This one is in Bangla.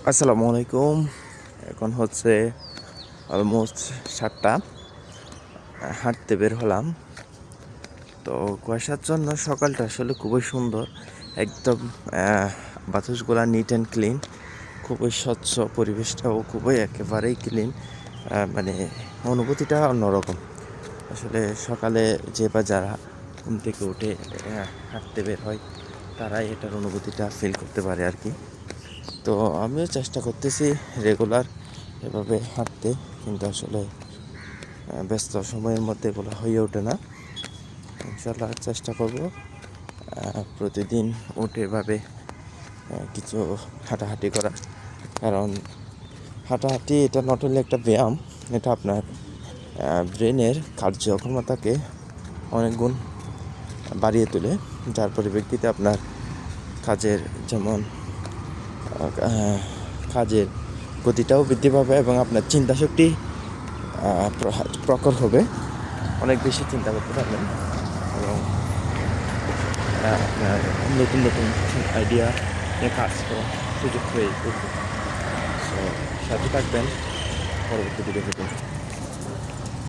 আসসালামু আলাইকুম। এখন হচ্ছে অলমোস্ট 7টা। হাঁটতে বের হলাম। তো কুয়াশার জন্য সকালটা আসলে খুবই সুন্দর। একদম বাতাসগুলা নিট অ্যান্ড ক্লিন, খুবই স্বচ্ছ, পরিবেশটাও খুবই একেবারেই ক্লিন। মানে অনুভূতিটা অন্যরকম। আসলে সকালে যে বা যারা ঘুম থেকে উঠে হাঁটতে বের হয় তারাই এটার অনুভূতিটা ফিল করতে পারে আর কি। তো আমিও চেষ্টা করতেছি রেগুলার এভাবে হাঁটতে, কিন্তু আসলে ব্যস্ত সময়ের মধ্যে এগুলো হয়ে ওঠে না। ইনশাল্লাহ চেষ্টা করব প্রতিদিন উঠে এভাবে কিছু হাঁটাহাঁটি করার। কারণ হাঁটাহাঁটি এটা নট অনলি একটা ব্যায়াম, এটা আপনার ব্রেনের কার্যক্ষমতাকে অনেক গুণ বাড়িয়ে তোলে, যার পরিপ্রেক্ষিতে আপনার কাজের যেমন কাজের গতিটাও বৃদ্ধি পাবে এবং আপনার চিন্তাশক্তি প্রখর হবে, অনেক বেশি চিন্তা করতে পারবেন এবং আপনার নতুন নতুন আইডিয়া নিয়ে কাজ করার সুযোগ হয়ে উঠবে। সো সাথে থাকবেন পরবর্তী ভিডিও পেতে।